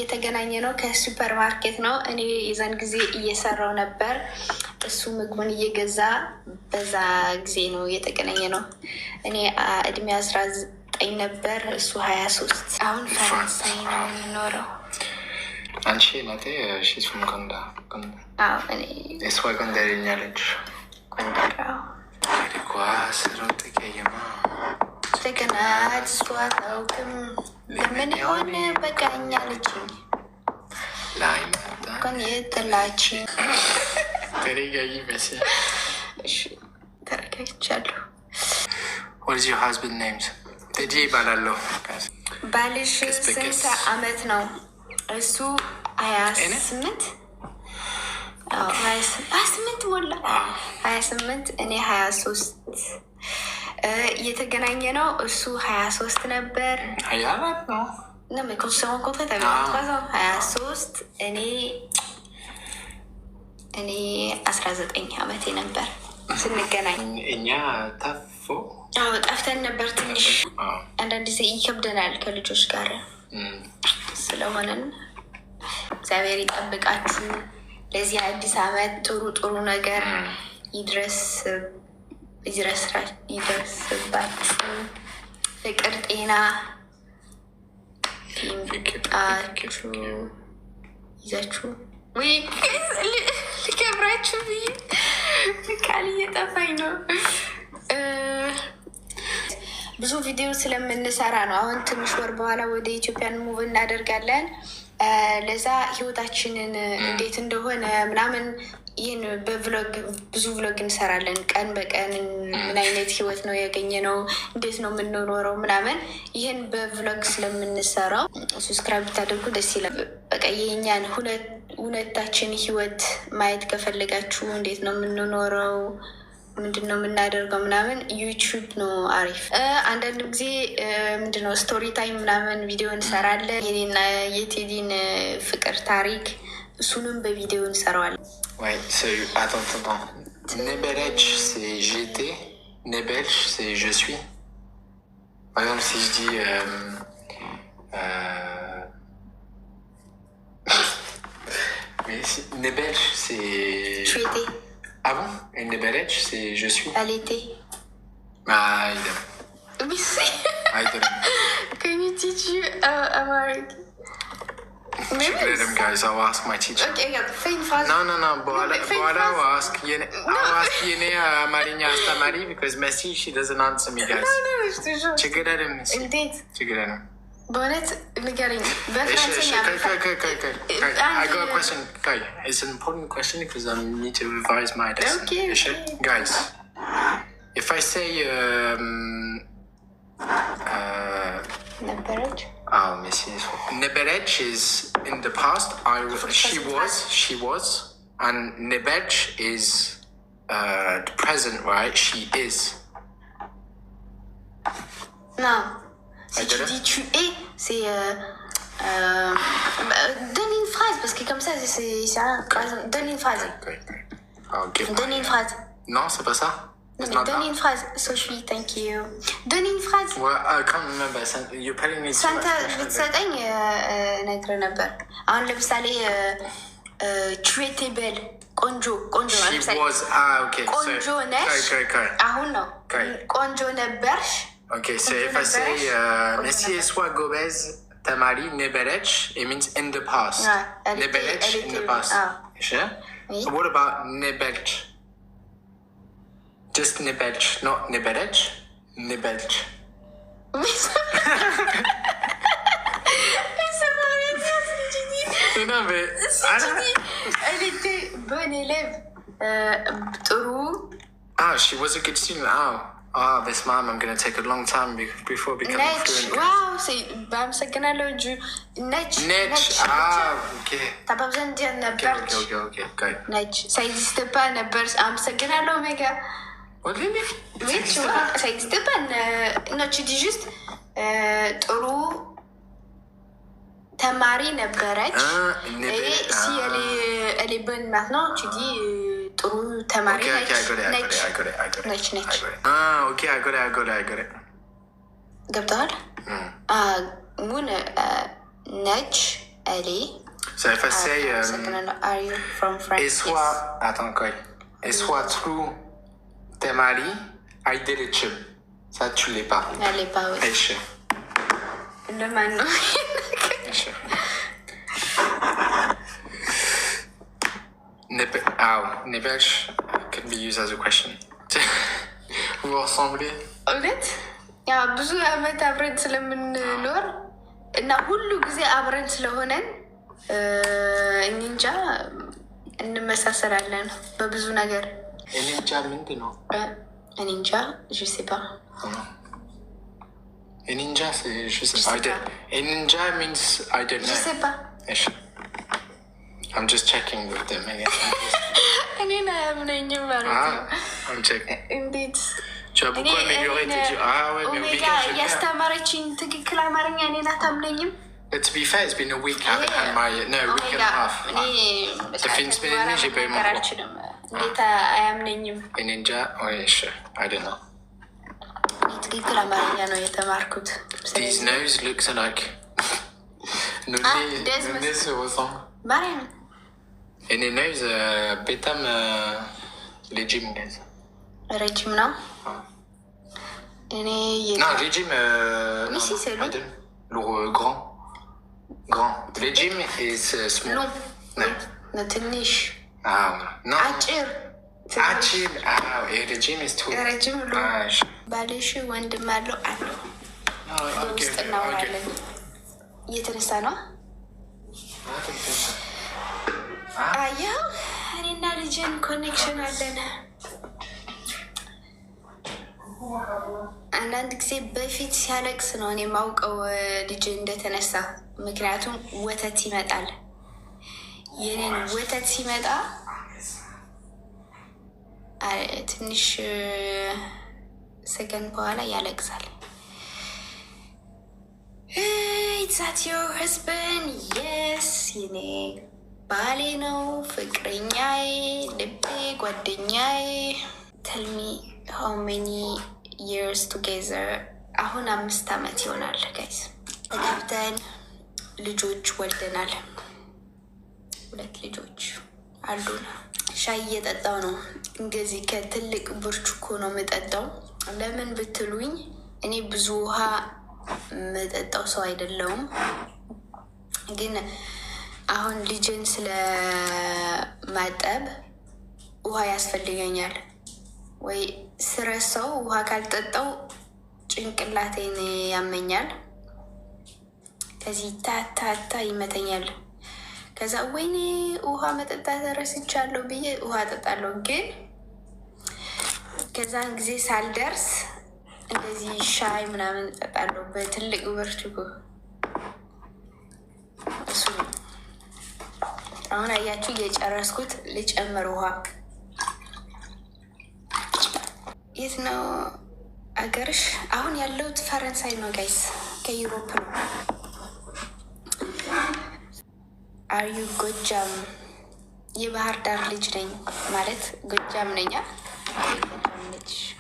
የተገናኘ ነው ከሱፐር ማርኬት ነው። እኔ የዛን ጊዜ እየሰራው ነበር፣ እሱ ምግቡን እየገዛ በዛ ጊዜ ነው የተገናኘ ነው። እኔ እድሜ 19 ነበር፣ እሱ 23። አሁን ፈረንሳይ ነው የሚኖረው። አንቺ ናቴ ሺሱን ኮንዳ እሷ ጎንደር ኛለች ጎንደራው ኳስሮጥቀየማ እንደገና ስዋታውክም ለምን የሆነ በቃኛ ልጅኝ ላይ ኮን የጥላችን ተረጋጊ መስል ተረጋግቻለሁ። ወልዚ ሀዝብን ናይምስ ተጂ ይባላለሁ። ባልሽ ስንት አመት ነው? እሱ 28 28 ሞላ 28 እኔ 23 እየተገናኘ ነው። እሱ 23 ነበር። 23 እኔ 19 አመቴ ነበር ስንገናኝ። እኛ ታፎ ጠፍተን ነበር ትንሽ። አንዳንድ ጊዜ ይከብደናል ከልጆች ጋር ስለሆነን እግዚአብሔር ይጠብቃችሁ። ለዚህ አዲስ አመት ጥሩ ጥሩ ነገር ይድረስባችሁ። ፍቅር፣ ጤና ይምጣችሁ ይዛችሁ ወይ ልከብራችሁ ብዬ ቃል እየጠፋኝ ነው። ብዙ ቪዲዮ ስለምንሰራ ነው። አሁን ትንሽ ወር በኋላ ወደ ኢትዮጵያን ሙቭ እናደርጋለን። ለዛ ህይወታችንን እንዴት እንደሆነ ምናምን ይህን በቭሎግ ብዙ ቭሎግ እንሰራለን። ቀን በቀን ምን አይነት ህይወት ነው ያገኘ ነው፣ እንዴት ነው የምንኖረው ምናምን፣ ይህን በቭሎግ ስለምንሰራው ሰብስክራይብ ብታደርጉ ደስ ይላል። በቃ የኛን እውነታችን ህይወት ማየት ከፈለጋችሁ እንዴት ነው የምንኖረው፣ ምንድን ነው የምናደርገው ምናምን ዩቲዩብ ነው አሪፍ። አንዳንድ ጊዜ ምንድነው ስቶሪ ታይም ምናምን ቪዲዮ እንሰራለን። የኔና የቴዲን ፍቅር ታሪክ እሱንም በቪዲዮ እንሰራዋለን። ነበረች c'est j'étais, nebelch c'est je suis. Par exemple si je dis mais si, nebelch c'est tu étais. Ah bon? Et Nebelech, c'est je suis? Elle était. Ah, il aime. Mais c'est... Ah, il aime. Can you teach you Amharic? Maybe them guys, I'll ask my teacher. Okay, fine, fast. No. But I'll ask Yene Marinya Astamari because Messi, she doesn't answer me, guys. No, it's toujours. Check it out, Messi. Indeed. Check it out. በእውነት ንገረኝ። I got a question. Okay. It's an important question because I need to revise my lesson. Okay. Guys, if I say ነበረች Neberech is in the past. She was, and Nebech is the present, right? She is. No. Si tu dis tu es, c'est... donne une phrase, parce que comme ça, c'est rien. Par exemple, donne une phrase. Donne une phrase. Non, c'est pas ça. Donne une phrase. Sophie, thank you. Donne une phrase. Well, I can't remember. You're telling me... ሳንታ ብትሰጠኝ ነግረ ነበር። አሁን ለምሳሌ tu étais belle. ቆንጆ She was... okay. ቆንጆ ነሽ። አሁን ነው ቆንጆ ነበርሽ። Okay, so if I say Messi soit Gomez Tamari Nebelech, it means in the past. Nebelech in the past. Sure? So what about Nebelch? Just Nebelch, not Nebelech. Nebelch. Non, mais... Elle était bonne élève. Tourou. Ah, she was a good student. This mom, I'm going to take a long time before becoming fluent. Wow, c'est... አመሰግናለሁ እንጂ ነች። ok. T'as pas besoin de dire ነበርች። Ok. ነች. Ça existe pas ነበር። አመሰግናለሁ ሜጋ። What do you mean? Oui, tu vois, ça existe pas. Non, tu dis juste ጥሩ ተማሪ ነበረች. Et si elle est bonne maintenant, tu dis... ጥሩ ተማሪ ነች። Okay, I got it. ገብተዋል። ሙን ነች Ali. So if I say, are you from France? Et soit true, Temali, አይደለችም. Ça, tu l'es pas. Elle l'est pas, oui. Eche. Le mano. Eche. Nebelch could be used as a question. Vous vous ressemblez? እውነት ያ ብዙ አመት አብረን ስለምንኖር እና ሁሉ ጊዜ አብረን ስለሆነን እንጃ እንመሳሰላለን በብዙ ነገር። እንጃ ምንድን ነው? እንጃ je sais pas. Ninja, je sais pas. Ninja means I don't know. Je sais pas. I'm just checking with them. I'm checking. Indeed. Tu as beaucoup amélioré tes dieux. Ah ouais, mais Omega, ያስተማረችኝ ትክክል አማርኛ እኔን አታምነኝም? To be fair, it's been a week. I haven't had my... No, a week and a half. The film's been in me, j'ai pas eu mon cours. እንዴት አያምነኝም? Ninja? Ouais, sure. I don't know. ትክክል አማርኛ ነው የተማርኩት። These nose looks alike. Nose se ressemble. ማርያም እኔ nose በጣም régime guys. ረጅም ነው። እኔ Non, régime oui, si c'est long. Lourd, grand. Régime et small. long. ነው ትንሽ non. አጭር régime is too. ረጅም ባልሽ ወንድም አለው በውስጥ እናወራለን። እየተነሳ ነው አያው እኔና ልጅን ኮኔክሽን አለን። አንዳንድ ጊዜ በፊት ሲያለቅስ ነው እኔ የማውቀው ልጅ እንደተነሳ። ምክንያቱም ወተት ይመጣል። የኔን ወተት ሲመጣ ትንሽ ሰከንድ በኋላ ያለቅሳል። Is that your husband? Yes, የኔ ባሌ ነው፣ ፍቅረኛዬ፣ ልቤ፣ ጓደኛዬ። Tell me how many years together? አሁን 5 ዓመት ይሆናል ጋይስ። ተጋብተን ልጆች ወልደናል። 2 ልጆች አሉን። ሻይ እየጠጣው ነው። እንደዚህ ከትልቅ ብርጭቆ ነው የምጠጣው። ለምን ብትሉኝ እኔ ብዙ ውሃ የምጠጣው ሰው አይደለውም። ግን አሁን ልጅን ስለማጠብ ውሃ ያስፈልገኛል። ወይ ስረሳው ውሃ ካልጠጣው ጭንቅላቴን ያመኛል። ከዚህ ታታታ ይመተኛል። ከዛ ወይኔ ውሃ መጠጣት ረስቻለሁ ብዬ ውሃ ጠጣለሁ። ግን ከዛን ጊዜ ሳልደርስ እንደዚህ ሻይ ምናምን ጠጣለሁ በትልቅ ብርጭቆ። እሱ አሁን አያችሁ እየጨረስኩት ልጨምር ውሃ። የት ነው አገርሽ? አሁን ያለሁት ፈረንሳይ ነው ጋይስ፣ ከዩሮፕ ነው። አርዩ ጎጃም? የባህር ዳር ልጅ ነኝ ማለት ጎጃም ነኛ።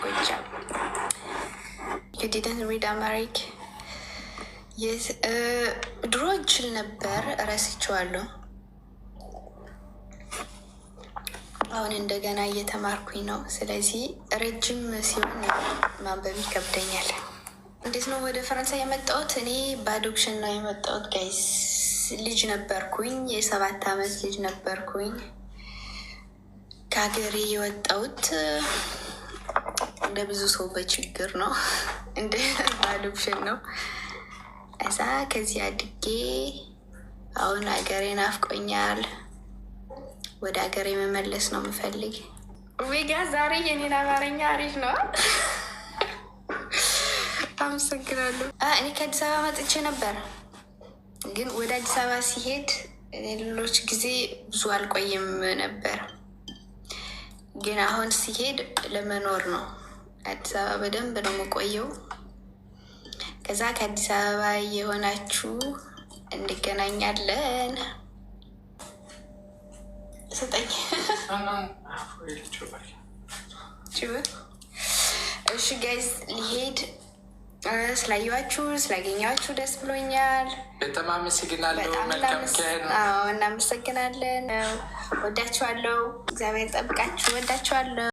ጎጃም You didn't read Amharic? Yes. ድሮ እችል ነበር ረስቼዋለሁ። አሁን እንደገና እየተማርኩኝ ነው። ስለዚህ ረጅም ሲሆን ማንበብ ይከብደኛል። እንዴት ነው ወደ ፈረንሳይ የመጣሁት? እኔ በአዶፕሽን ነው የመጣሁት ጋይስ። ልጅ ነበርኩኝ፣ የ7 ዓመት ልጅ ነበርኩኝ። ከሀገሬ የወጣሁት እንደ ብዙ ሰው በችግር ነው፣ እንደ በአዶፕሽን ነው። እዛ ከዚህ አድጌ አሁን ሀገሬ ናፍቆኛል። ወደ ሀገሬ መመለስ ነው የምፈልግ። ዌጋ ዛሬ የኔን አማርኛ አሪፍ ነው። አመሰግናለሁ። እኔ ከአዲስ አበባ መጥቼ ነበር፣ ግን ወደ አዲስ አበባ ሲሄድ ሌሎች ጊዜ ብዙ አልቆይም ነበር። ግን አሁን ሲሄድ ለመኖር ነው። አዲስ አበባ በደንብ ነው የምቆየው። ከዛ ከአዲስ አበባ የሆናችሁ እንገናኛለን። ስጠኝ። እሺ ጋይዝ ሊሄድ ስላየኋችሁ ስላገኘኋችሁ ደስ ብሎኛል። በጣም አመሰግናለሁ። መልካም ቀን። እናመሰግናለን። ወዳችኋለሁ። እግዚአብሔር ጠብቃችሁ። ወዳችኋለሁ።